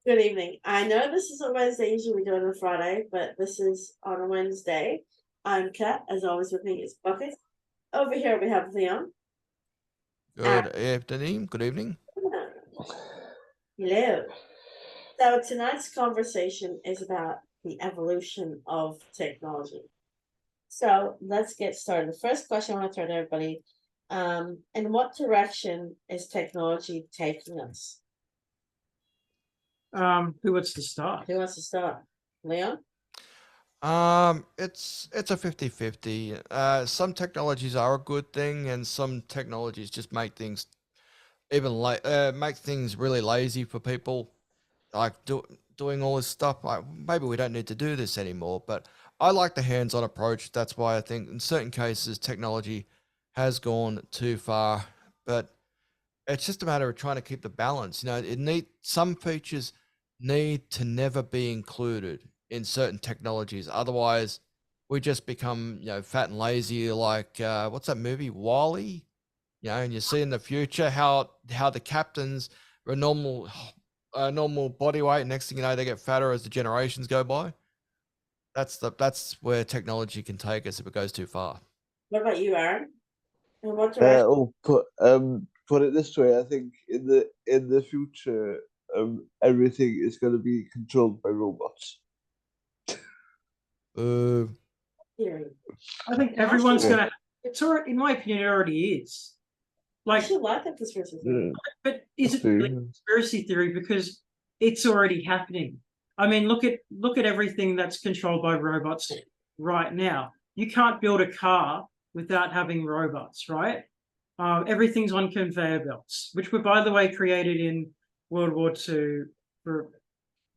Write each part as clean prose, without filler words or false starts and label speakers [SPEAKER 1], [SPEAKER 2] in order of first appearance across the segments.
[SPEAKER 1] Good evening. I know this is a Wednesday, usually we do it on a Friday, but this is on a Wednesday. I'm Kat, as always with me is Bucket. Over here we have Leon.
[SPEAKER 2] Good afternoon. Good evening.
[SPEAKER 1] Hello. So tonight's conversation is about the evolution of technology. So let's get started. The first question I want to throw to everybody, in what direction is technology taking us?
[SPEAKER 3] Who wants to start?
[SPEAKER 1] Who wants to start? Leon?
[SPEAKER 2] It's a 50-50. Some technologies are a good thing, and some technologies just make things make things really lazy for people. Like doing all this stuff. Like maybe we don't need to do this anymore. But I like the hands-on approach. That's why I think in certain cases technology has gone too far. But it's just a matter of trying to keep the balance. Some features need to never be included in certain technologies. Otherwise, we just become fat and lazy. Like what's that movie, Wall-E? And you see in the future how the captains are normal body weight. Next thing you know, they get fatter as the generations go by. That's where technology can take us if it goes too far.
[SPEAKER 1] What about you, Aaron? In what direction?
[SPEAKER 4] Put it this way, I think in the future, everything is going to be controlled by robots.
[SPEAKER 1] Theory.
[SPEAKER 3] I think everyone's gonna. It's already, in my opinion, it already is.
[SPEAKER 1] I should like that conspiracy theory.
[SPEAKER 3] But is it really a conspiracy theory because it's already happening? I mean, look at everything that's controlled by robots right now. You can't build a car without having robots, right? Everything's on conveyor belts, which were, by the way, created in World War II for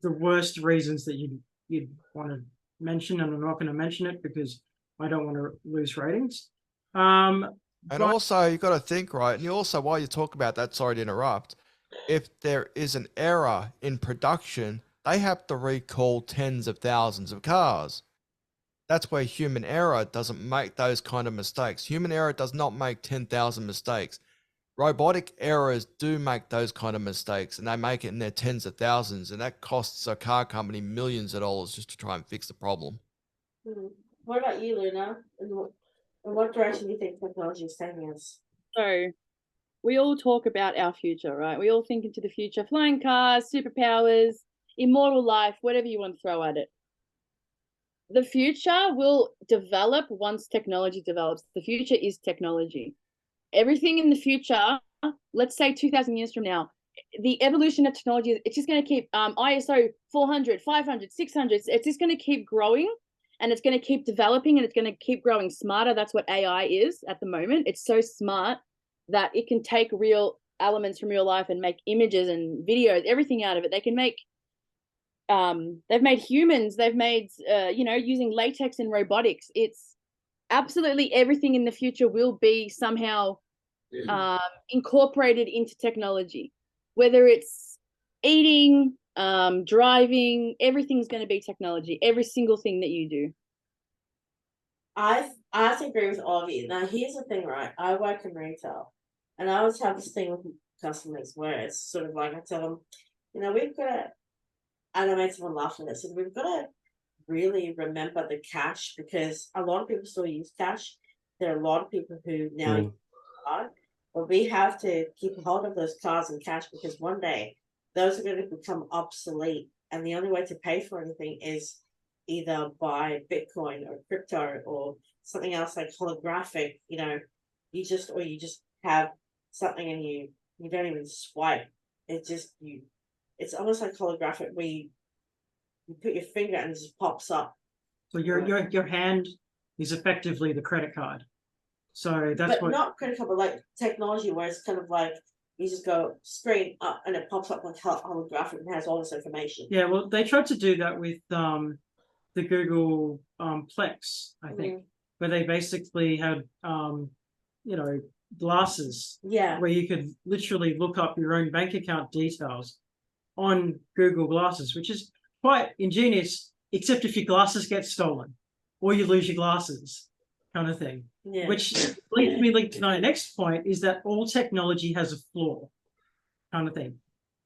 [SPEAKER 3] the worst reasons that you'd want to mention, and I'm not going to mention it because I don't want to lose ratings.
[SPEAKER 2] And also, you got to think, right? And you also, while you talk about that, sorry to interrupt, if there is an error in production, they have to recall tens of thousands of cars. That's where human error doesn't make those kind of mistakes. Human error does not make 10,000 mistakes. Robotic errors do make those kind of mistakes, and they make it in their tens of thousands, and that costs a car company millions of dollars just to try and fix the problem.
[SPEAKER 1] What about you, Luna? In what direction do you think technology is taking us?
[SPEAKER 5] So we all talk about our future, right? We all think into the future, flying cars, superpowers, immortal life, whatever you want to throw at it. The future will develop once technology develops. The future is technology. Everything in the future, let's say 2,000 years from now, the evolution of technology, it's just going to keep ISO 400, 500, 600. It's just going to keep growing, and it's going to keep developing, and it's going to keep growing smarter. That's what AI is at the moment. It's so smart that it can take real elements from real life and make images and videos, everything out of it. They can make they've made humans, they've made using latex and robotics. It's absolutely everything in the future will be somehow incorporated into technology, whether it's eating, driving, everything's going to be technology, every single thing that you do.
[SPEAKER 1] I have to agree with all of you. Now, here's the thing, right? I work in retail, and I always have this thing with customers where it's sort of like I tell them, we've got to, and I made someone laugh at this, and we've got to really remember the cash, because a lot of people still use cash. There are a lot of people who now use card, but we have to keep hold of those cards and cash, because one day those are going to become obsolete, and the only way to pay for anything is either by Bitcoin or crypto or something else like holographic. You just have something and you don't even swipe. It's almost like holographic, where you put your finger and it just pops up.
[SPEAKER 3] So your hand is effectively the credit card. So that's
[SPEAKER 1] not credit card, but like technology, where it's kind of like you just go screen up and it pops up like holographic and has all this information.
[SPEAKER 3] Yeah, well, they tried to do that with the Google Plex, I think, where they basically had glasses, where you could literally look up your own bank account details on Google Glasses, which is quite ingenious, except if your glasses get stolen or you lose your glasses, kind of thing. Yeah. Which leads me to my next point, is that all technology has a flaw, kind of thing.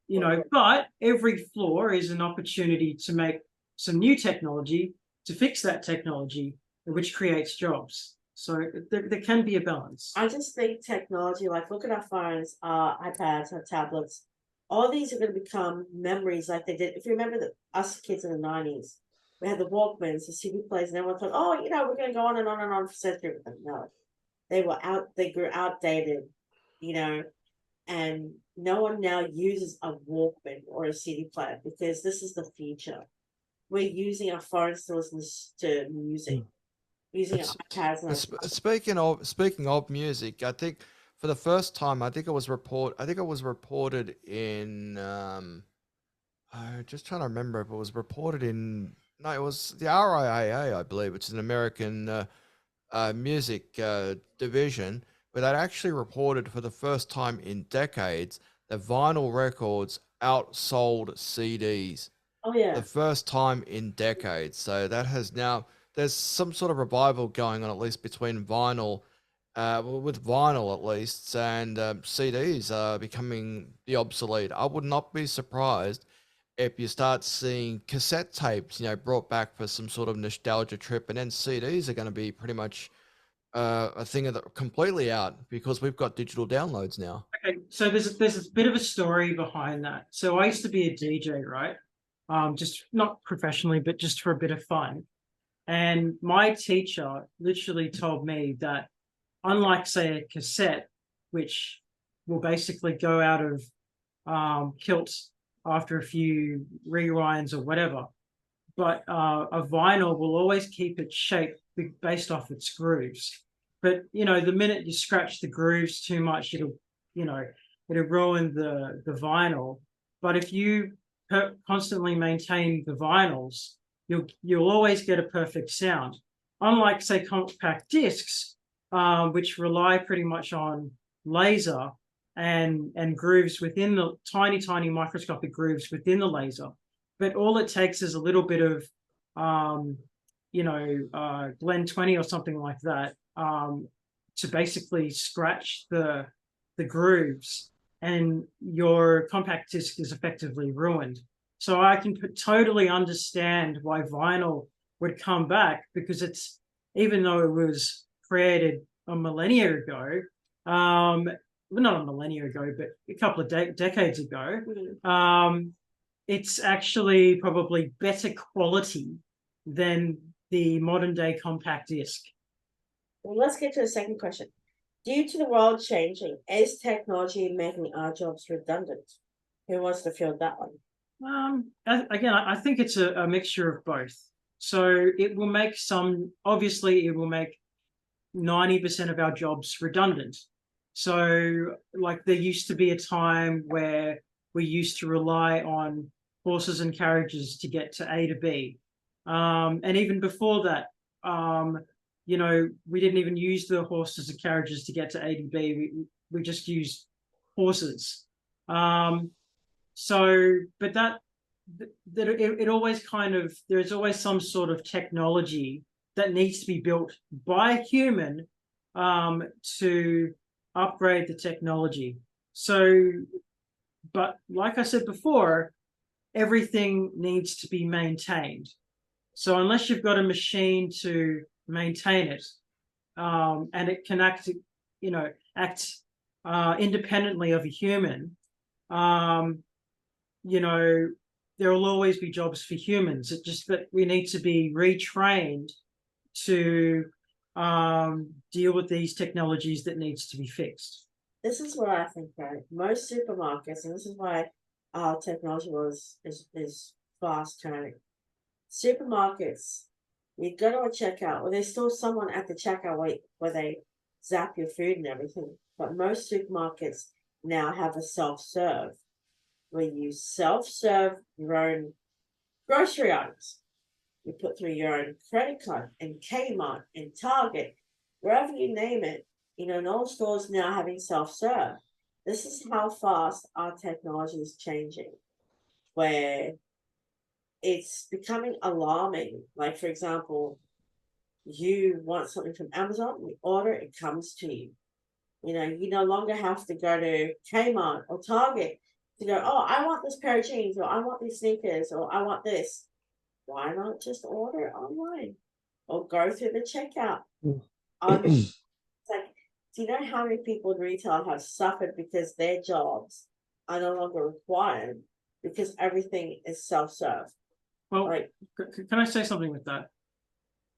[SPEAKER 3] you know, but every flaw is an opportunity to make some new technology to fix that technology, which creates jobs. So there can be a balance.
[SPEAKER 1] I just think technology, like look at our phones, our iPads, our tablets. All these are going to become memories like they did. If you remember us kids in the 90s, we had the Walkmans, the CD players, and everyone thought, oh, you know, we're going to go on and on and on for centuries. But no, they grew outdated, you know, and no one now uses a Walkman or a CD player because this is the future. We're using our phones to listen to music, using our
[SPEAKER 2] It's-
[SPEAKER 1] iPads and our
[SPEAKER 2] Speaking of music, I think for the first time, I think it was reported in I'm just trying to remember if it was reported in no, it was the RIAA, I believe, which is an American music division, where they actually reported for the first time in decades that vinyl records outsold CDs.
[SPEAKER 1] Oh yeah.
[SPEAKER 2] The first time in decades. So that has now there's some sort of revival going on, at least between vinyl, with vinyl at least, and CDs are becoming the obsolete. I would not be surprised if you start seeing cassette tapes, brought back for some sort of nostalgia trip, and then CDs are going to be pretty much a thing of completely out because we've got digital downloads now.
[SPEAKER 3] Okay, so there's a bit of a story behind that. So I used to be a DJ, right? Just not professionally, but just for a bit of fun. And my teacher literally told me that, unlike, say, a cassette, which will basically go out of kilt after a few rewinds or whatever, but a vinyl will always keep its shape based off its grooves. But the minute you scratch the grooves too much, it'll ruin the vinyl. But if you constantly maintain the vinyls, you'll always get a perfect sound. Unlike, say, compact discs, which rely pretty much on laser and grooves within the tiny microscopic grooves within the laser. But all it takes is a little bit of Glen 20 or something like that to basically scratch the grooves, and your compact disc is effectively ruined. So I can totally understand why vinyl would come back, because it's, even though it was created a millennia ago, well, not a millennia ago, but a couple of decades ago, it's actually probably better quality than the modern day compact disc.
[SPEAKER 1] Well, let's get to the second question. Due to the world changing, is technology making our jobs redundant? Who wants to field that one?
[SPEAKER 3] Again, I think it's a mixture of both. So it will make obviously it will make 90% of our jobs redundant. So like there used to be a time where we used to rely on horses and carriages to get to A to B. And even before that, we didn't even use the horses and carriages to get to A to B. We just used horses. But that it always there's always some sort of technology that needs to be built by a human to upgrade the technology. So, but like I said before, everything needs to be maintained. So unless you've got a machine to maintain it, and it can act independently of a human, there will always be jobs for humans. It's just that we need to be retrained to deal with these technologies that needs to be fixed.
[SPEAKER 1] This is what I think, right? Most supermarkets, and this is why our technology is fast turning. Supermarkets, you go to a checkout, well, there's still someone at the checkout where they zap your food and everything. But most supermarkets now have a self-serve, where you self-serve your own grocery items. You put through your own credit card, and Kmart and Target, wherever you name it, and all stores now having self-serve. This is how fast our technology is changing, where it's becoming alarming. Like, for example, you want something from Amazon, you order, it comes to you. You no longer have to go to Kmart or Target to go, oh, I want this pair of jeans, or I want these sneakers, or I want this. Why not just order it online or go through the checkout? It's like, do you know how many people in retail have suffered because their jobs are no longer required because everything is self-serve?
[SPEAKER 3] Well,
[SPEAKER 1] Like,
[SPEAKER 3] can I say something with that?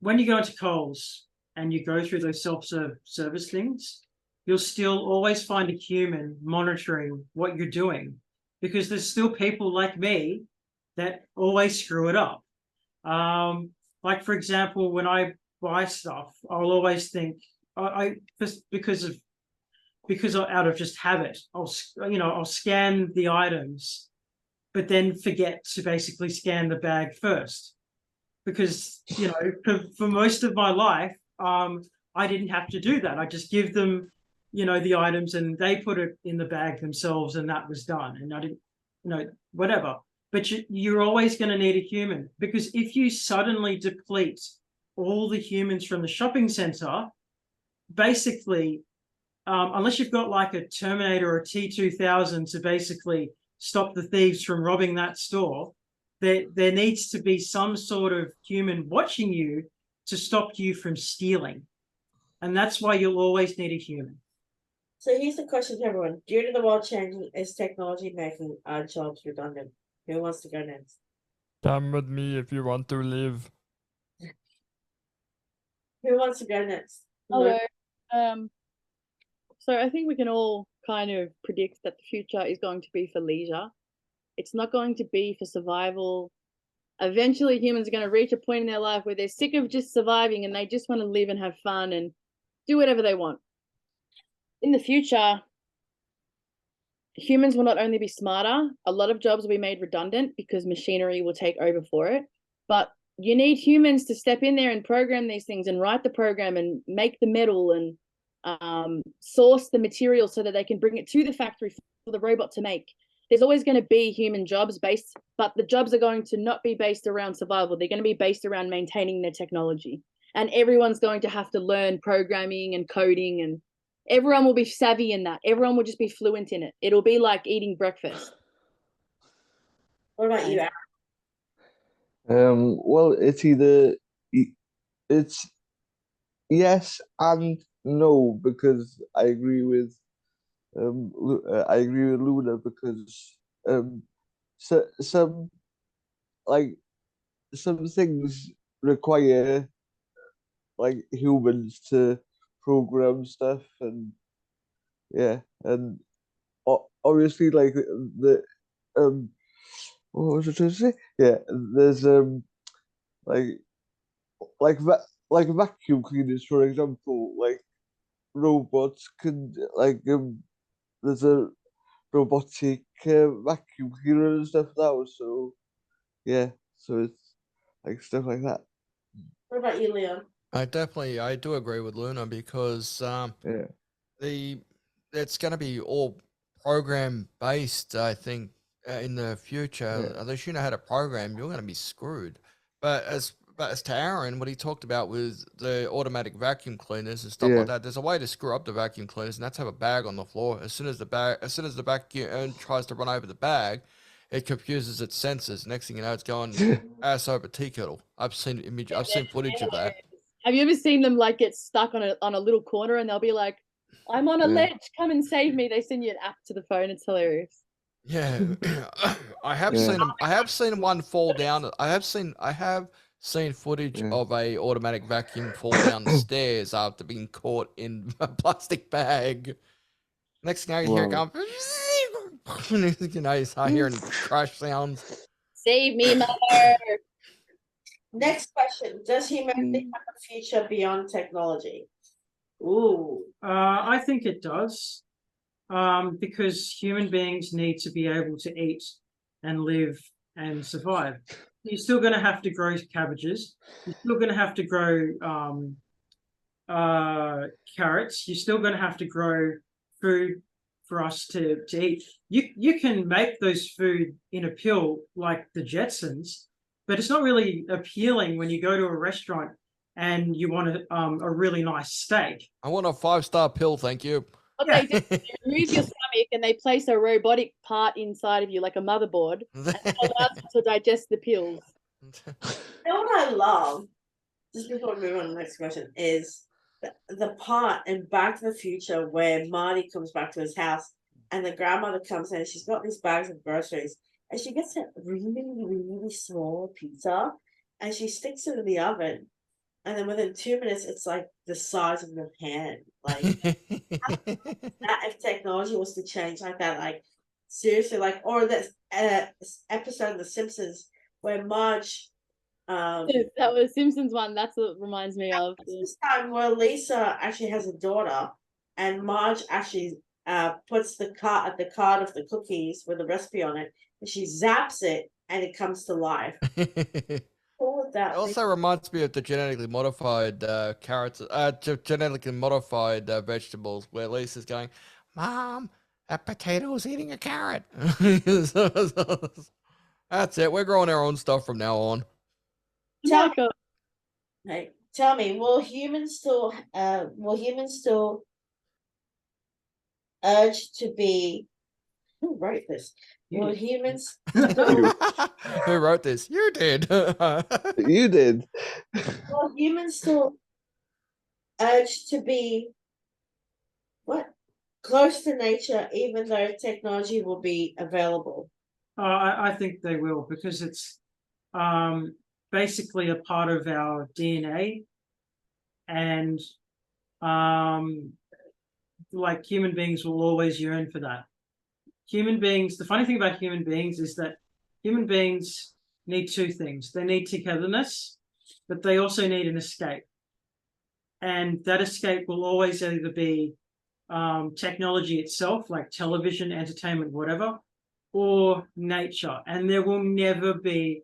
[SPEAKER 3] When you go into Coles and you go through those service things, you'll still always find a human monitoring what you're doing, because there's still people like me that always screw it up. Like for example, when I buy stuff, I'll always think I just because out of just habit, I'll scan the items, but then forget to basically scan the bag first, because for most of my life, I didn't have to do that. I just give them, the items, and they put it in the bag themselves, and that was done. And I didn't, whatever. But you're always going to need a human, because if you suddenly deplete all the humans from the shopping center, basically, unless you've got like a Terminator or a T-2000 to basically stop the thieves from robbing that store, there needs to be some sort of human watching you to stop you from stealing. And that's why you'll always need a human.
[SPEAKER 1] so here's the question to everyone. Due to the world changing, is technology making our jobs redundant? Who wants to go next?
[SPEAKER 2] Come with me if you want to live.
[SPEAKER 1] Who wants to go next?
[SPEAKER 5] Hello. So I think we can all kind of predict that the future is going to be for leisure. It's not going to be for survival. Eventually humans are going to reach a point in their life where they're sick of just surviving and they just want to live and have fun and do whatever they want. In the future, humans will not only be smarter, a lot of jobs will be made redundant because machinery will take over for it, but you need humans to step in there and program these things and write the program and make the metal and source the material so that they can bring it to the factory for the robot to make. There's always going to be human jobs based, but the jobs are going to not be based around survival. They're going to be based around maintaining their technology. And everyone's going to have to learn programming and coding, and everyone will be savvy in that. Everyone will just be fluent in it. It'll be like eating breakfast.
[SPEAKER 1] What about you, Aaron?
[SPEAKER 4] Well, it's yes and no, because I agree with Luna, because some things require like humans to program stuff, and and obviously like the what was I trying to say? Yeah, there's like vacuum cleaners, for example, like robots can there's a robotic vacuum cleaner and stuff now, so so it's like stuff like that.
[SPEAKER 1] What about you, Leon?
[SPEAKER 2] I do agree with Luna, because
[SPEAKER 4] Yeah.
[SPEAKER 2] it's going to be all program based. I think in the future,
[SPEAKER 4] Yeah.
[SPEAKER 2] unless you know how to program, you're going to be screwed. But as to Aaron, what he talked about with the automatic vacuum cleaners and stuff
[SPEAKER 4] Yeah.
[SPEAKER 2] like that, there's a way to screw up the vacuum cleaners, and that's have a bag on the floor. As soon as the vacuum tries to run over the bag, it confuses its sensors. Next thing you know, it's going ass over tea kettle. I've seen footage of that.
[SPEAKER 5] Have you ever seen them like get stuck on a little corner and they'll be like, I'm on a
[SPEAKER 4] Yeah.
[SPEAKER 5] ledge, come and save me. They send you an app to the phone. It's hilarious.
[SPEAKER 2] Yeah, I have
[SPEAKER 4] Yeah.
[SPEAKER 2] seen them. I have seen one fall down. I have seen footage
[SPEAKER 4] Yeah.
[SPEAKER 2] of a automatic vacuum fall down the stairs after being caught in a plastic bag. Next thing you hear,
[SPEAKER 4] Wow.
[SPEAKER 2] you start hearing crash sounds.
[SPEAKER 5] Save me, mother.
[SPEAKER 1] Next question. Does humanity have a future beyond technology? Ooh.
[SPEAKER 3] I think it does, because human beings need to be able to eat and live and survive. You're still going to have to grow cabbages. You're still going to have to grow carrots. You're still going to have to grow food for us to eat. You can make those food in a pill like the Jetsons, but it's not really appealing when you go to a restaurant and you want a really nice steak.
[SPEAKER 2] I want a 5-star pill, thank you.
[SPEAKER 5] What
[SPEAKER 3] Yeah.
[SPEAKER 5] they do is they remove your stomach and they place a robotic part inside of you, like a motherboard, and it allows you to digest the pills.
[SPEAKER 1] You know what I love, just before we move on to the next question, is the part in Back to the Future where Marty comes back to his house and the grandmother comes in and she's got these bags of groceries and she gets a really small pizza and she sticks it in the oven and then within 2 minutes it's like the size of your hand. Like that if technology was to change like that, like seriously, like or this episode of The Simpsons where Marge
[SPEAKER 5] That was Simpsons one. That's what it reminds me of.
[SPEAKER 1] this time where Lisa actually has a daughter, and Marge actually puts the card of the cookies with the recipe on it, and she zaps it, and it comes to life. All of
[SPEAKER 2] It
[SPEAKER 1] that.
[SPEAKER 2] also reminds me of the genetically modified carrots, genetically modified vegetables, where Lisa's going, "Mom, a potato's eating a carrot." That's it. We're growing our own stuff from now on.
[SPEAKER 1] Tell,
[SPEAKER 5] Like a-
[SPEAKER 1] hey, tell me, will humans still urge to be? Who wrote this?
[SPEAKER 3] You
[SPEAKER 1] Will
[SPEAKER 3] did.
[SPEAKER 1] humans
[SPEAKER 2] Who wrote this? You did.
[SPEAKER 4] You did.
[SPEAKER 1] will humans still urge to be what close to nature, even though technology will be available?
[SPEAKER 3] I think they will, because it's basically a part of our DNA, and like human beings will always yearn for that. Human beings, the funny thing about human beings is that human beings need two things. They need togetherness, but they also need an escape. And that escape will always either be technology itself, like television, entertainment, whatever, or nature. And there will never be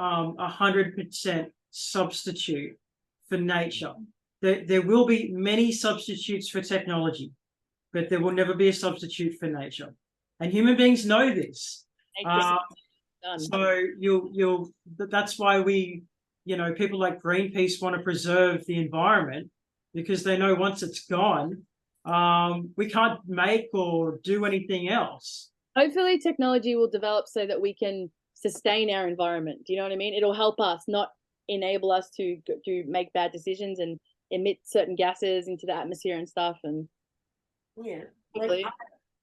[SPEAKER 3] 100% substitute for nature. There will be many substitutes for technology, but there will never be a substitute for nature. And human beings know this.
[SPEAKER 5] Done.
[SPEAKER 3] So that's why people like Greenpeace want to preserve the environment, because they know once it's gone, we can't make or do anything else.
[SPEAKER 5] Hopefully, technology will develop so that we can sustain our environment. Do you know what I mean? It'll help us, not enable us to make bad decisions and emit certain gases into the atmosphere and stuff. And
[SPEAKER 1] Yeah,
[SPEAKER 5] hopefully,
[SPEAKER 1] like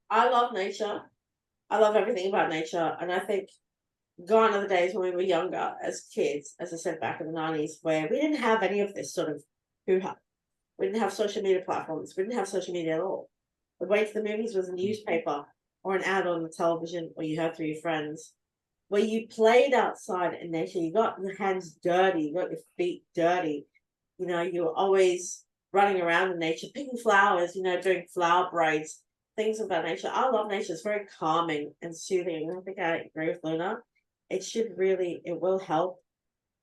[SPEAKER 1] I love nature. I love everything about nature, and I think gone are the days when we were younger as kids, as I said back in the 90s, where we didn't have any of this sort of hoo-ha. We didn't have social media platforms. We didn't have social media at all. The way to the movies was a newspaper or an ad on the television, or you heard through your friends. Where you played outside in nature, you got your hands dirty, you got your feet dirty. You know, you were always running around in nature, picking flowers, doing flower braids, things of that nature. I love nature. It's very calming and soothing. And I think I agree with Luna. It will help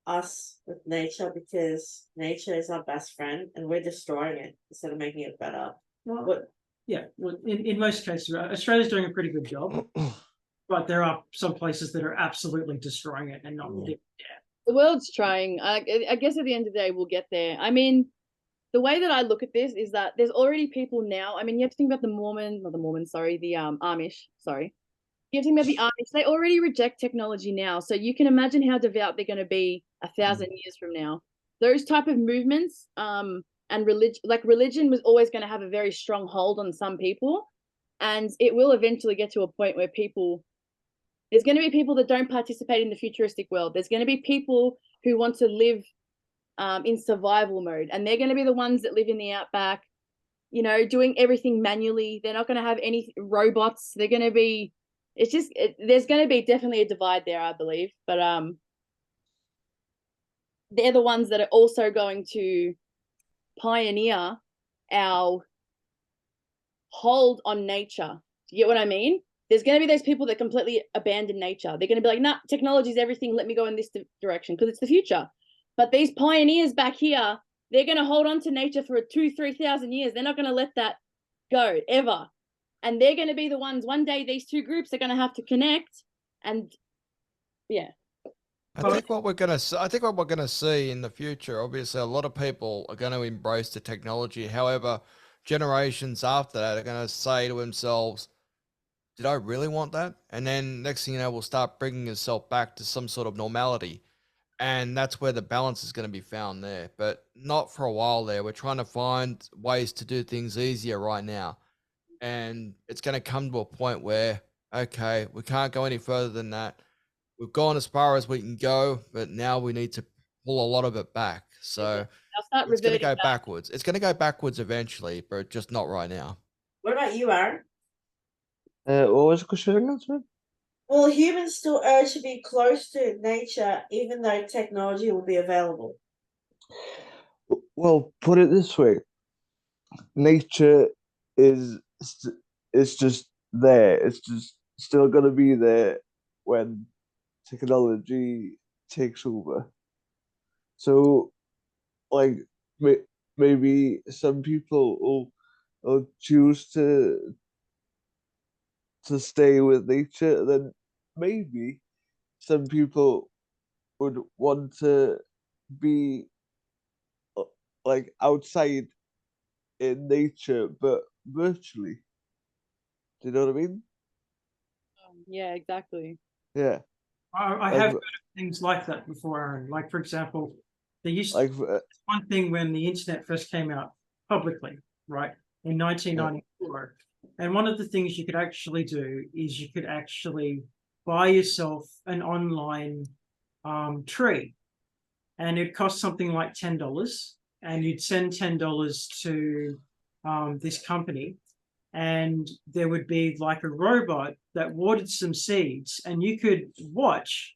[SPEAKER 1] us with nature because nature is our best friend and we're destroying it instead of making it better.
[SPEAKER 3] Well, in most cases, Australia's doing a pretty good job, but there are some places that are absolutely destroying it and not.
[SPEAKER 5] the world's trying. I guess at the end of the day, we'll get there. I mean, the way that I look at this is that there's already people now. I mean, you have to think about the Amish. Sorry. You have to think about the Amish. They already reject technology now. So you can imagine how devout they're going to be 1,000 years from now. Those type of movements, and religion was always going to have a very strong hold on some people. And it will eventually get to a point where there's going to be people that don't participate in the futuristic world. There's going to be people who want to live in survival mode, and they're going to be the ones that live in the outback, doing everything manually. They're not going to have any robots. They're going to be, there's going to be definitely a divide there, I believe. But they're the ones that are also going to pioneer our hold on nature. Do you get what I mean? There's going to be those people that completely abandon nature. They're going to be like, nah, technology is everything. Let me go in this direction because it's the future. But these pioneers back here, they're going to hold on to nature for 2,000-3,000 years. They're not going to let that go ever. And they're going to be the ones, one day these two groups are going to have to connect. And yeah.
[SPEAKER 2] I think what we're going to see in the future, obviously a lot of people are going to embrace the technology. However, generations after that are going to say to themselves, did I really want that? And then next thing you know, we'll start bringing itself back to some sort of normality. And that's where the balance is going to be found there, but not for a while there. We're trying to find ways to do things easier right now. And it's going to come to a point where, okay, we can't go any further than that. We've gone as far as we can go, but now we need to pull a lot of it back. So
[SPEAKER 5] I'll start
[SPEAKER 2] it's going to
[SPEAKER 5] reverting
[SPEAKER 2] go
[SPEAKER 5] back.
[SPEAKER 2] backwards. It's going to go backwards eventually, but just not right now.
[SPEAKER 1] What about you, Aaron?
[SPEAKER 4] What was the question again, sorry?
[SPEAKER 1] Will humans still urge to be close to nature even though technology will be available?
[SPEAKER 4] Well, put it this way: nature is it's just there. It's just still gonna be there when technology takes over. So, like, maybe some people will choose to stay with nature, then maybe some people would want to be like outside in nature, but virtually. Do you know what I mean?
[SPEAKER 5] Yeah, exactly.
[SPEAKER 4] Yeah,
[SPEAKER 3] I
[SPEAKER 4] like,
[SPEAKER 3] have heard of things like that before, Aaron. Like, for example, there used to
[SPEAKER 4] like,
[SPEAKER 3] one thing when the internet first came out publicly, right, in 1994. And one of the things you could actually do is you could actually buy yourself an online tree, and it cost something like $10, and you'd send $10 to this company, and there would be like a robot that watered some seeds, and you could watch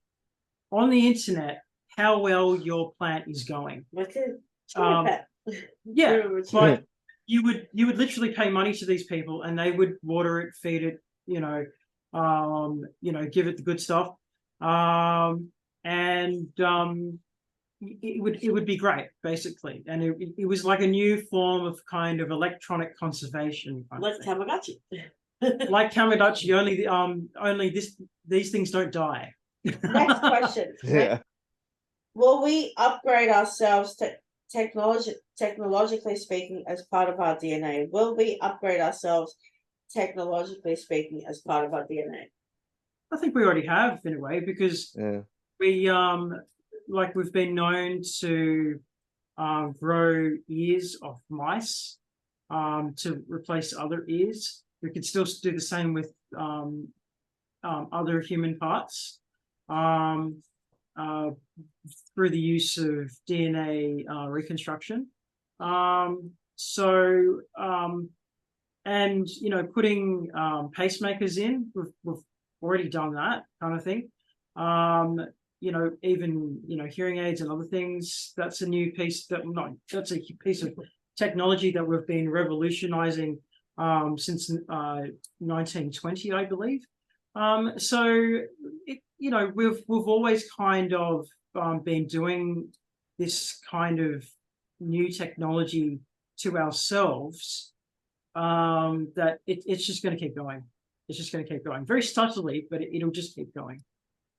[SPEAKER 3] on the internet how well your plant is going.
[SPEAKER 1] Like a
[SPEAKER 3] Um,
[SPEAKER 1] pet.
[SPEAKER 3] Yeah,
[SPEAKER 1] True,
[SPEAKER 3] but you would literally pay money to these people, and they would water it, feed it, give it the good stuff, and it would be great, basically. And it was like a new form of kind of electronic conservation kind of
[SPEAKER 1] like
[SPEAKER 3] thing.
[SPEAKER 1] Tamagotchi.
[SPEAKER 3] Like Kamaduchi, only these things don't die.
[SPEAKER 1] Next question.
[SPEAKER 4] yeah.
[SPEAKER 1] Will we upgrade ourselves to technologically speaking as part of our DNA? Will we upgrade ourselves technologically speaking as part of our DNA?
[SPEAKER 3] I think we already have, in a way, because
[SPEAKER 4] Yeah.
[SPEAKER 3] we've been known to grow ears of mice to replace other ears. We could still do the same with other human parts through the use of DNA reconstruction. And putting pacemakers in, we've already done that kind of thing. Even hearing aids and other things. That's a new piece that's a piece of technology that we've been revolutionizing since 1920, I believe. We've always kind of been doing this kind of new technology to ourselves. That it's just going to keep going. It's just going to keep going very subtly, but it'll just keep going.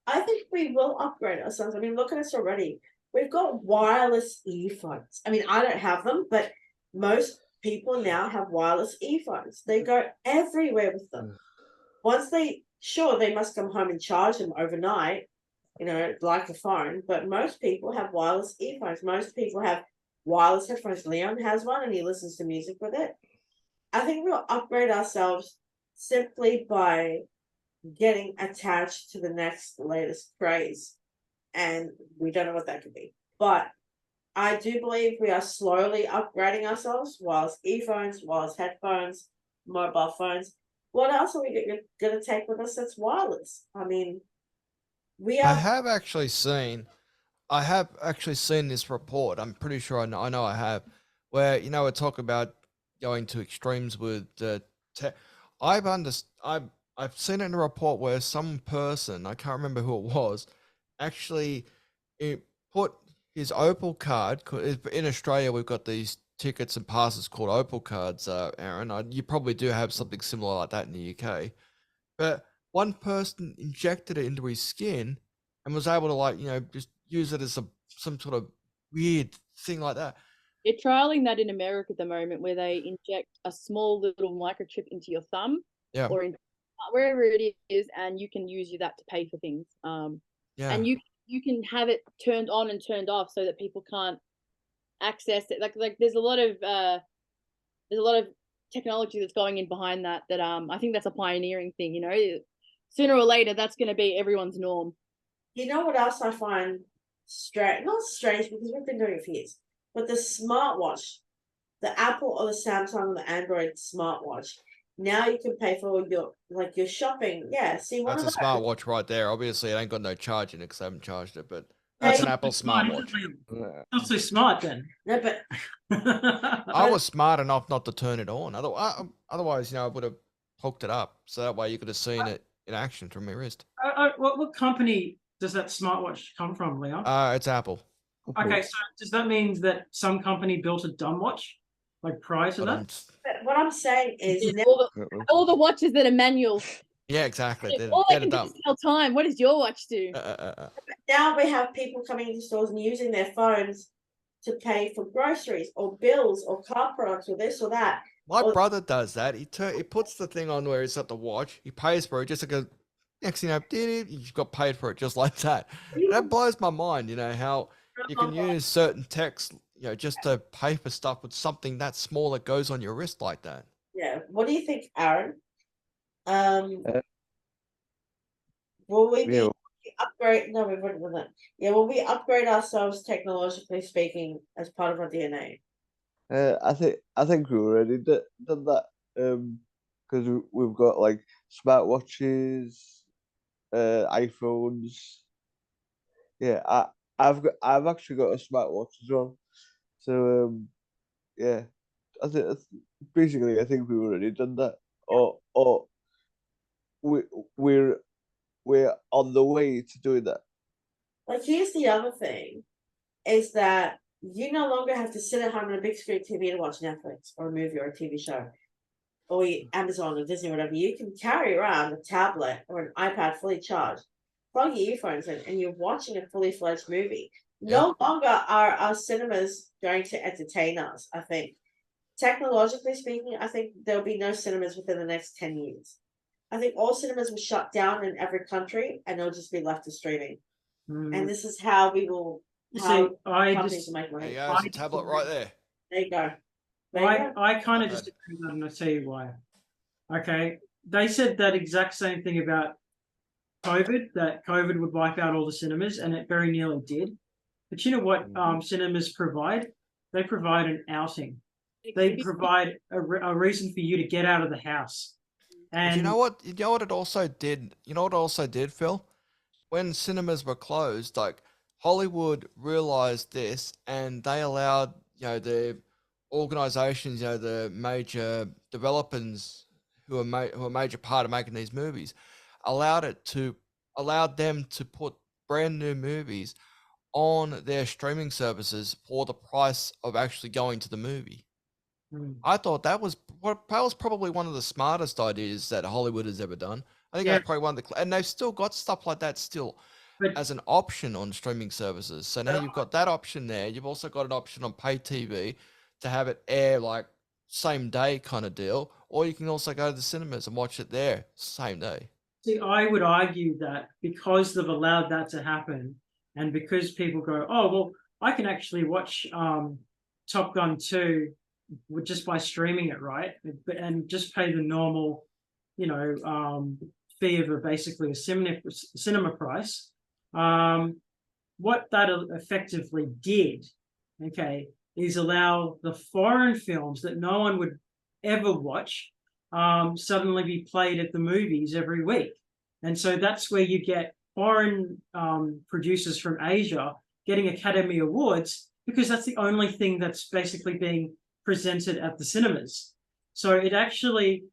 [SPEAKER 1] I think we will upgrade ourselves. I mean, look at us already. We've got wireless earphones. I mean, I don't have them, but most people now have wireless earphones. They go everywhere with them. Once they must come home and charge them overnight, like a phone, but most people have wireless earphones. Most people have wireless headphones. Leon has one and he listens to music with it. I think we'll upgrade ourselves simply by getting attached to the next latest craze. And we don't know what that could be. But I do believe we are slowly upgrading ourselves. Wireless earphones, wireless headphones, mobile phones. What else are we going to take with us that's wireless? I mean,
[SPEAKER 2] I have actually seen this report. I'm pretty sure I know I have, where we talk about going to extremes with tech. I've seen it in a report where some person, I can't remember who it was, actually put his Opal card. In Australia, we've got these tickets and passes called Opal cards, Aaron. You probably do have something similar like that in the UK. But one person injected it into his skin and was able to just use it as some sort of weird thing like that.
[SPEAKER 5] They're trialing that in America at the moment, where they inject a small little microchip into your thumb
[SPEAKER 2] Yeah.
[SPEAKER 5] or in wherever it is, and you can use that to pay for things.
[SPEAKER 2] Yeah.
[SPEAKER 5] And you can have it turned on and turned off so that people can't access it. Like there's a lot of technology that's going in behind that. I think that's a pioneering thing. You know, sooner or later that's going to be everyone's norm.
[SPEAKER 1] You know what else I find strange? Not strange because we've been doing it for years, but the smartwatch, the Apple or the Samsung or the Android smartwatch. Now you can pay for your shopping. Yeah, see one
[SPEAKER 2] That's
[SPEAKER 1] of
[SPEAKER 2] a
[SPEAKER 1] those.
[SPEAKER 2] smartwatch right there. Obviously, it ain't got no charge in it because I haven't charged it, but
[SPEAKER 1] Hey,
[SPEAKER 2] that's an Apple
[SPEAKER 3] Smart,
[SPEAKER 2] smartwatch.
[SPEAKER 3] isn't it?
[SPEAKER 4] Yeah.
[SPEAKER 3] Not so smart then.
[SPEAKER 1] No, but
[SPEAKER 2] I was smart enough not to turn it on. Otherwise, I would have hooked it up so that way you could have seen it in action from my wrist.
[SPEAKER 3] What company does that smartwatch come from, Leon?
[SPEAKER 2] It's Apple.
[SPEAKER 3] Okay, so does that mean that some company built a dumb watch, like prior to
[SPEAKER 2] But
[SPEAKER 3] that?
[SPEAKER 1] what I'm saying is now,
[SPEAKER 5] All the watches that are manual.
[SPEAKER 2] yeah, exactly.
[SPEAKER 5] All I
[SPEAKER 2] Get
[SPEAKER 5] can
[SPEAKER 2] it
[SPEAKER 5] do
[SPEAKER 2] done.
[SPEAKER 5] is tell time. What does your watch do?
[SPEAKER 1] now we have people coming into stores and using their phones to pay for groceries or bills or car products or this or that.
[SPEAKER 2] My
[SPEAKER 1] Well-
[SPEAKER 2] brother does that. He puts the thing on where he's got the watch. He pays for it just like a next thing you got paid for it just like that. That blows my mind. How you can use certain text, just to pay for stuff with something that small that goes on your wrist like that.
[SPEAKER 1] Yeah. What do you think, Aaron?
[SPEAKER 4] Uh,
[SPEAKER 1] Will we be
[SPEAKER 4] Yeah,
[SPEAKER 1] upgrade? No, we've already done that. Yeah, will we upgrade ourselves technologically speaking as part of our DNA?
[SPEAKER 4] I think we already done that. Because we've got like smartwatches, iPhones. Yeah, I've actually got a smartwatch as well. So yeah, I think basically I think we've already done that. Or we we're we're on the way to doing that.
[SPEAKER 1] Like, here's the other thing, is that you no longer have to sit at home on a big screen TV to watch Netflix or a movie or a TV show, or Amazon or Disney or whatever. You can carry around a tablet or an iPad fully charged, plug your earphones in, and you're watching a fully fledged movie. No longer are our cinemas going to entertain us, I think. Technologically speaking, I think there'll be no cinemas within the next 10 years. I think all cinemas will shut down in every country and it'll just be left to streaming. And this is how we will,
[SPEAKER 3] You
[SPEAKER 1] how
[SPEAKER 3] see, I
[SPEAKER 1] companies
[SPEAKER 3] just
[SPEAKER 1] will make
[SPEAKER 2] There
[SPEAKER 1] money.
[SPEAKER 2] you go. It's a tablet right there.
[SPEAKER 1] There you go. There you go.
[SPEAKER 3] I kind of
[SPEAKER 2] Okay.
[SPEAKER 3] disagree with that, and I'll tell you why. Okay, they said that exact same thing about COVID, that COVID would wipe out all the cinemas, and it very nearly did. But you know what cinemas provide? They provide an outing. They provide a reason for you to get out of the house.
[SPEAKER 2] But
[SPEAKER 3] And
[SPEAKER 2] you know what? You know what it also did? You know what it also did, Phil? When cinemas were closed, like Hollywood realized this, and they allowed the organizations, the major developers who are a major part of making these movies, allowed them to put brand new movies on their streaming services for the price of actually going to the movie. I thought that was probably one of the smartest ideas that Hollywood has ever done. I think
[SPEAKER 3] Yeah.
[SPEAKER 2] that's probably one of the, and they've still got stuff like that still
[SPEAKER 3] But-
[SPEAKER 2] as an option on streaming services. So now you've got that option there. You've also got an option on pay TV to have it air like same day kind of deal, or you can also go to the cinemas and watch it there same day.
[SPEAKER 3] see, I would argue that because they've allowed that to happen, and because people go, oh well, I can actually watch Top Gun 2 just by streaming it, right? And just pay the normal, fee of basically a cinema price. What that effectively did, okay, is allow the foreign films that no one would ever watch suddenly be played at the movies every week. And so that's where you get foreign producers from Asia getting Academy Awards, because that's the only thing that's basically being presented at the cinemas. So it actually,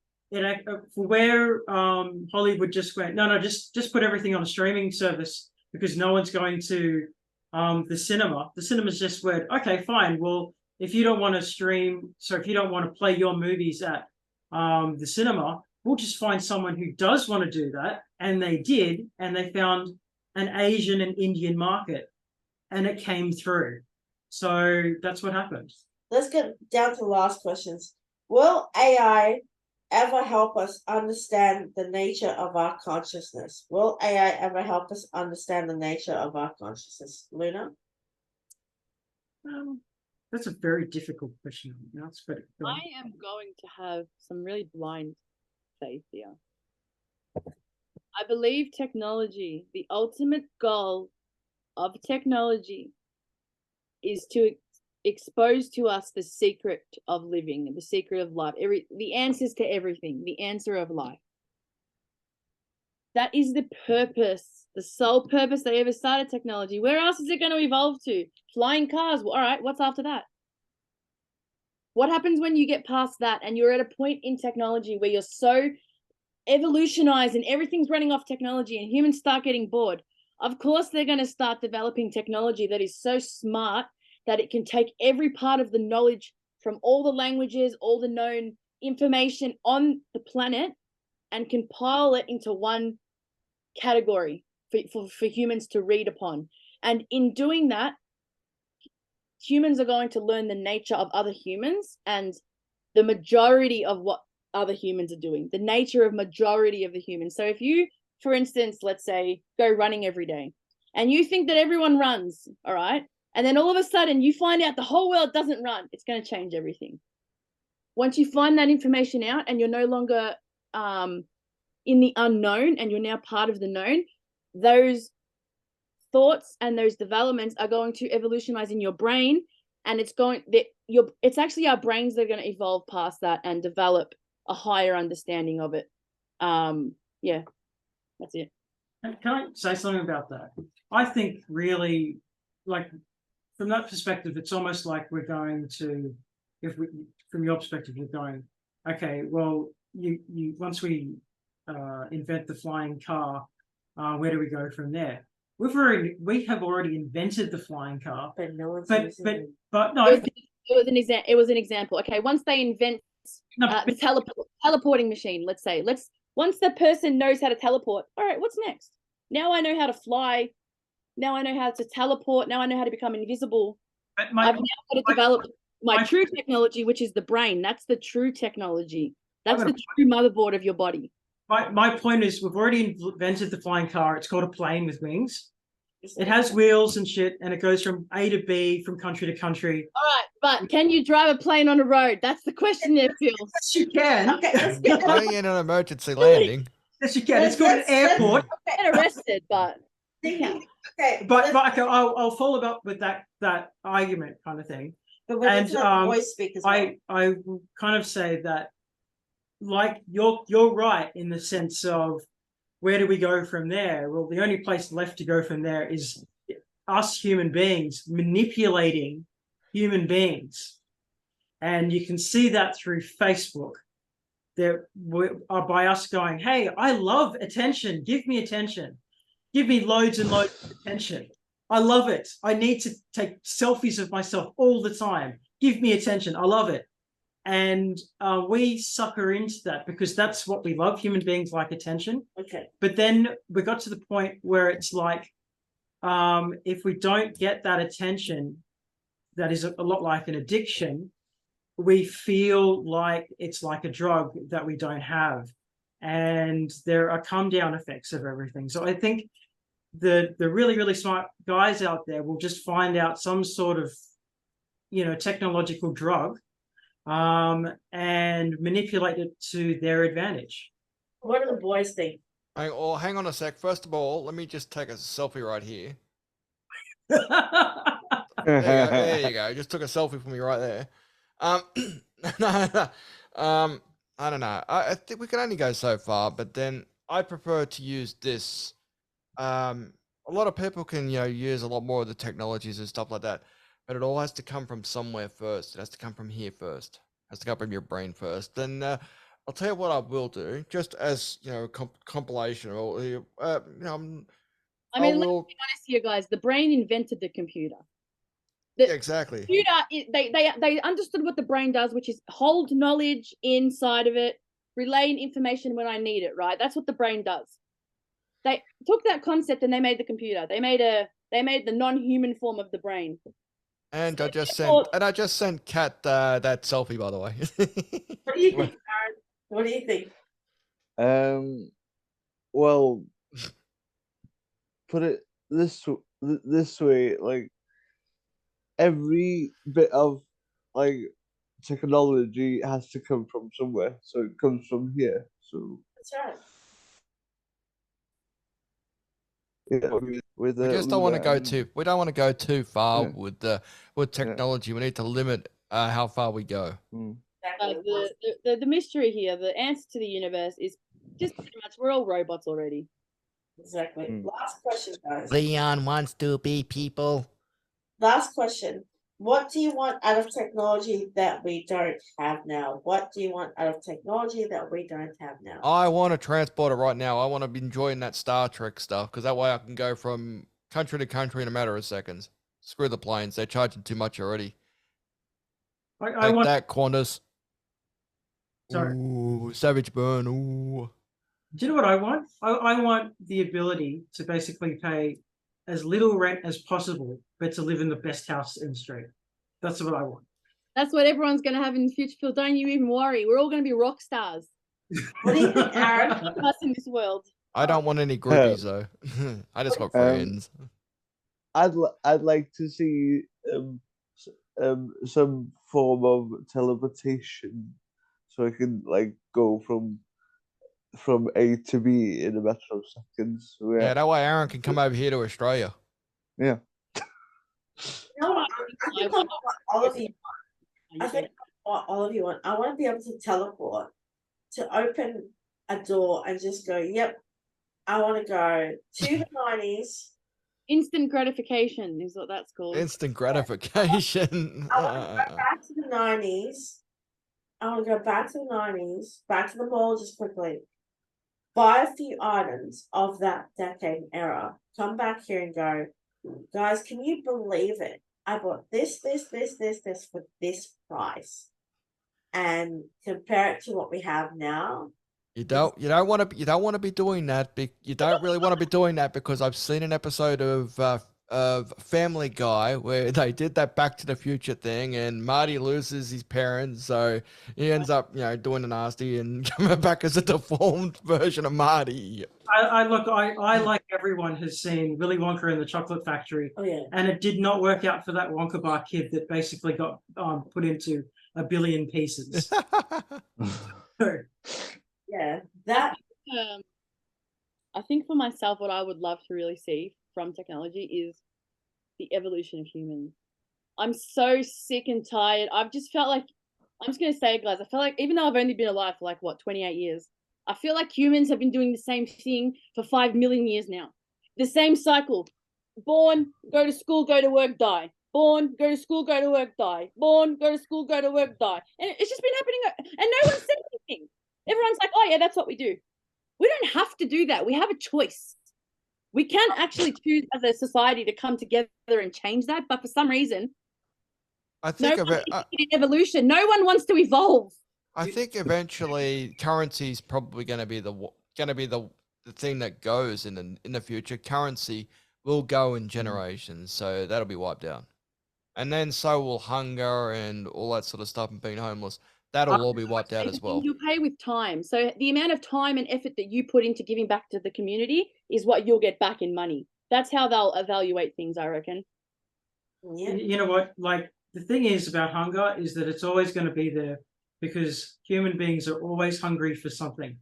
[SPEAKER 3] where Hollywood just went, no, just put everything on a streaming service because no one's going to the cinema. The cinemas just went, okay, fine. Well, if you don't want to stream, so if you don't want to play your movies at the cinema, we'll just find someone who does want to do that. And they did, and they found an Asian and Indian market, and it came through. So that's what happened.
[SPEAKER 1] let's get down to the last questions. Will AI ever help us understand the nature of our consciousness? Will AI ever help us understand the nature of our consciousness? Luna?
[SPEAKER 3] That's a very difficult question. That's but go on.
[SPEAKER 5] I am going to have some really blind faith here. I believe technology, the ultimate goal of technology is to expose to us the secret of living, the secret of life, the answers to everything, the answer of life. That is the purpose, the sole purpose they ever started technology. Where else is it going to evolve to? Flying cars. Well, all right, what's after that? What happens when you get past that and you're at a point in technology where you're so evolutionized and everything's running off technology and humans start getting bored? Of course, they're going to start developing technology that is so smart that it can take every part of the knowledge from all the languages, all the known information on the planet and compile it into one category for humans to read upon. And in doing that, humans are going to learn the nature of other humans and the majority of what other humans are doing, the nature of majority of the humans. So if you, for instance, let's say, go running every day and you think that everyone runs, all right, and then all of a sudden you find out the whole world doesn't run, it's going to change everything. Once you find that information out and you're no longer in the unknown and you're now part of the known, those thoughts and those developments are going to evolutionize in your brain, and it's actually our brains that are going to evolve past that and develop a higher understanding of it. Yeah, that's it.
[SPEAKER 3] Can I say something about that? I think really, like, from that perspective, it's almost like we're going to, from your perspective, we're going, okay, well, you once we invent the flying car, where do we go from there? We have already invented the flying car,
[SPEAKER 1] But no one's
[SPEAKER 3] but
[SPEAKER 1] using
[SPEAKER 3] but
[SPEAKER 1] it.
[SPEAKER 3] but no,
[SPEAKER 5] It was an example. Okay, once they invent
[SPEAKER 3] no,
[SPEAKER 5] the teleporting machine, let's say, once the person knows how to teleport, all right, what's next? Now I know how to fly. Now I know how to teleport. Now I know how to become invisible.
[SPEAKER 3] but
[SPEAKER 5] I've now got to develop my true technology, which is the brain. That's the true technology. That's the true motherboard of your body.
[SPEAKER 3] my point is, we've already invented the flying car. It's called a plane with wings. It has wheels and shit, and it goes from A to B, from country to country.
[SPEAKER 5] All right, but can you drive a plane on a road? That's the question there, Phil.
[SPEAKER 3] Yes, you can.
[SPEAKER 1] Okay, let's get
[SPEAKER 2] Going in an emergency landing.
[SPEAKER 3] Yes, you can. It's called an airport.
[SPEAKER 5] Get arrested, but yeah.
[SPEAKER 1] Okay,
[SPEAKER 3] But okay, I'll follow up with that argument kind of thing.
[SPEAKER 1] but we're
[SPEAKER 3] and,
[SPEAKER 1] just let voice speak as well.
[SPEAKER 3] I will kind of say that, like, you're right in the sense of, where do we go from there? Well, the only place left to go from there is us human beings manipulating human beings. And you can see that through Facebook. There are by us going, hey, I love attention. Give me attention. Give me loads and loads of attention. I love it. I need to take selfies of myself all the time. Give me attention. I love it. And we sucker into that because that's what we love. Human beings like attention.
[SPEAKER 1] Okay.
[SPEAKER 3] But then we got to the point where it's like, if we don't get that attention, that is a lot like an addiction, we feel like it's like a drug that we don't have. And there are come down effects of everything. So I think the really, really smart guys out there will just find out some sort of, technological drug, and manipulate it to their advantage.
[SPEAKER 1] What do the boys think?
[SPEAKER 2] Hang on a sec. First of all, let me just take a selfie right here. There you go. Just took a selfie for me right there. I don't know. I think we can only go so far, but then I prefer to use this. A lot of people can, use a lot more of the technologies and stuff like that, but it all has to come from somewhere first. It has to come from here first. It has to come from your brain first. Then I'll tell you what I will do, just as compilation, or
[SPEAKER 5] I mean, let's be honest here, guys. The brain invented the computer.
[SPEAKER 2] Yeah, exactly.
[SPEAKER 5] Computer, they understood what the brain does, which is hold knowledge inside of it, relay information when I need it. Right? That's what the brain does. They took that concept and they made the computer. They made the non-human form of the brain.
[SPEAKER 2] And I just
[SPEAKER 5] Well-
[SPEAKER 2] sent Kat that selfie, by the way.
[SPEAKER 1] What do you think, Aaron? What do you think?
[SPEAKER 4] Well, put it this way, like every bit of like technology has to come from somewhere, so it comes from here. So
[SPEAKER 1] That's right.
[SPEAKER 4] yeah, with
[SPEAKER 2] We just don't want to go too. We don't want to go too far
[SPEAKER 4] Yeah.
[SPEAKER 2] with technology. We need to limit how far we go.
[SPEAKER 1] Exactly.
[SPEAKER 5] The mystery here, the answer to the universe is just pretty much we're all robots already.
[SPEAKER 1] Exactly.
[SPEAKER 4] Mm.
[SPEAKER 1] Last question, guys.
[SPEAKER 2] Leon wants to be people.
[SPEAKER 1] Last question. What do you want out of technology that we don't have now? What do you want out of technology that we don't have now?
[SPEAKER 2] I want a transporter right now. I want to be enjoying that Star Trek stuff because that way I can go from country to country in a matter of seconds. Screw the planes; they're charging too much already.
[SPEAKER 3] I
[SPEAKER 2] Take
[SPEAKER 3] want.
[SPEAKER 2] that, Qantas.
[SPEAKER 3] Sorry.
[SPEAKER 2] Ooh, Savage Burn. Ooh.
[SPEAKER 3] Do you know what I want? I want the ability to basically pay as little rent as possible, but to live in the best house in the street. That's what I want.
[SPEAKER 5] That's what everyone's going to have in the future, Phil. Don't you even worry. We're all going to be rock stars.
[SPEAKER 1] What do you think, Aaron?
[SPEAKER 5] Us in this world.
[SPEAKER 2] I don't want any groupies though. I just got friends.
[SPEAKER 4] I'd like to see some form of teleportation, so I can like go from A to B in a matter of seconds. So,
[SPEAKER 2] Yeah,
[SPEAKER 4] yeah,
[SPEAKER 2] that way Aaron can come over here to Australia.
[SPEAKER 4] yeah.
[SPEAKER 1] You know what? I think I want all of you. I think what all of you want. I want to be able to teleport, to open a door and just go, yep, I want to go to the 90s.
[SPEAKER 5] Instant gratification is what that's called.
[SPEAKER 2] Instant gratification.
[SPEAKER 1] I want to go back to the 90s. I want to go back to the 90s, back to the mall just quickly, buy a few items of that decade era, come back here and go, guys, can you believe it? I bought this for this price. And compare it to what we have now.
[SPEAKER 2] You don't want to be doing that. You don't really want to be doing that because I've seen an episode of Family Guy where they did that Back to the Future thing, and Marty loses his parents, so he ends up doing the nasty and coming back as a deformed version of Marty.
[SPEAKER 3] I like everyone has seen Willy Wonka and the Chocolate Factory,
[SPEAKER 1] Oh yeah.
[SPEAKER 3] and it did not work out for that Wonka Bar kid that basically got put into a billion pieces.
[SPEAKER 1] Yeah. That
[SPEAKER 5] I think for myself, what I would love to really see from technology is the evolution of humans. I'm so sick and tired. I've just felt like, I'm just going to say it, guys. I feel like even though I've only been alive for like, 28 years, I feel like humans have been doing the same thing for 5 million years now. The same cycle. Born, go to school, go to work, die. Born, go to school, go to work, die. Born, go to school, go to work, die. And it's just been happening, and no one said anything. Everyone's like, oh yeah, that's what we do. We don't have to do that. We have a choice. We can actually choose as a society to come together and change that, but for some reason,
[SPEAKER 2] I think
[SPEAKER 5] evolution. No one wants to evolve.
[SPEAKER 2] I think eventually currency is probably going to be the thing that goes in the future. Currency will go in generations, so that'll be wiped out, and then so will hunger and all that sort of stuff and being homeless. That'll all be wiped out as well.
[SPEAKER 5] You pay with time. So the amount of time and effort that you put into giving back to the community is what you'll get back in money. That's how they'll evaluate things, I reckon.
[SPEAKER 1] yeah.
[SPEAKER 3] You know what? Like, the thing is about hunger is that it's always going to be there because human beings are always hungry for something,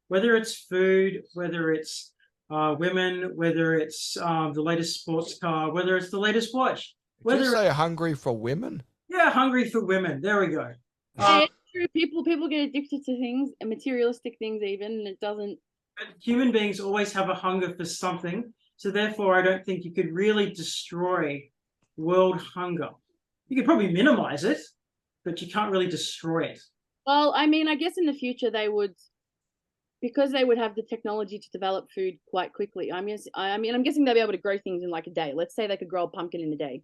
[SPEAKER 3] whether it's food, whether it's women, whether it's the latest sports car, whether it's the latest watch.
[SPEAKER 2] Did you say hungry for women?
[SPEAKER 3] Yeah, hungry for women. There we go.
[SPEAKER 5] Yeah, it's true. People get addicted to things and materialistic things even, and it doesn't.
[SPEAKER 3] Human beings always have a hunger for something. So therefore, I don't think you could really destroy world hunger. You could probably minimize it, but you can't really destroy it.
[SPEAKER 5] Well, I mean, I guess in the future they would, because they would have the technology to develop food quite quickly. I'm guessing they'll be able to grow things in like a day. Let's say they could grow a pumpkin in a day.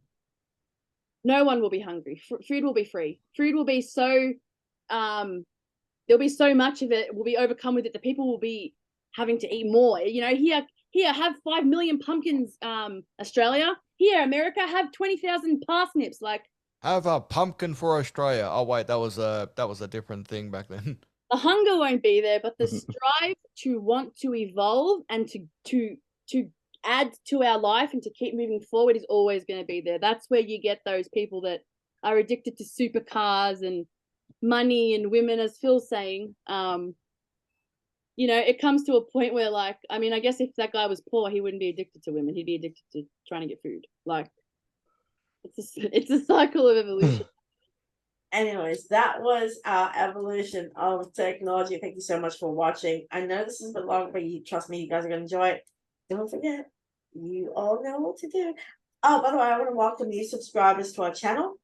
[SPEAKER 5] No one will be hungry. Food will be free. Food will be so, there'll be so much of it will be overcome with it. The people will be having to eat more. Here, have 5 million pumpkins, Australia. here, America, have 20,000 parsnips. Like,
[SPEAKER 2] Have a pumpkin for Australia. Oh wait, that was a different thing back then.
[SPEAKER 5] the hunger won't be there, but the strive to want to evolve and to add to our life and to keep moving forward is always going to be there. That's where you get those people that are addicted to supercars and money and women, as Phil's saying. You know, it comes to a point where, like, I mean, I guess if that guy was poor, he wouldn't be addicted to women. He'd be addicted to trying to get food. Like, it's a cycle of evolution.
[SPEAKER 1] Anyways, that was our evolution of technology. Thank you so much for watching. I know this is a bit long, but you trust me, you guys are gonna enjoy it. Don't forget, you all know what to do. Oh, by the way, I want to welcome new subscribers to our channel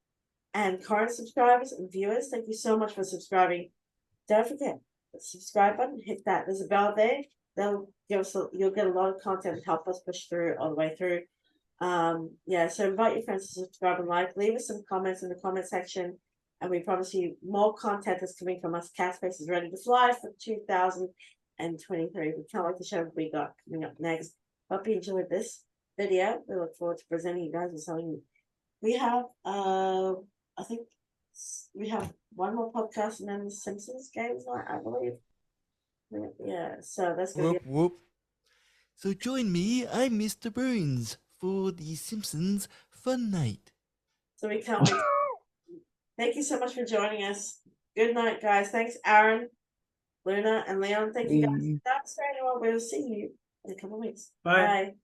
[SPEAKER 1] and current subscribers and viewers. Thank you so much for subscribing. Don't forget the subscribe button, hit that. There's a bell there. They'll give us you'll get a lot of content to help us push through all the way through. Yeah, so invite your friends to subscribe and like. Leave us some comments in the comment section. And we promise you more content is coming from us. Catspace is ready to fly for 2023. We can't wait to show what we got coming up next. Hope you enjoyed this video. We look forward to presenting you guys with something. We have, I think we have one more podcast and then the Simpsons games night, I believe. Yeah, so that's gonna
[SPEAKER 2] Whoop whoop. So join me, I'm Mr. Burns, for the Simpsons Fun Night.
[SPEAKER 1] so we can't wait. Thank you so much for joining us. Good night, guys. Thanks, Aaron, Luna, and Leon. Thank you guys. That's right. We'll see you in a couple of weeks.
[SPEAKER 3] Bye.
[SPEAKER 1] Bye.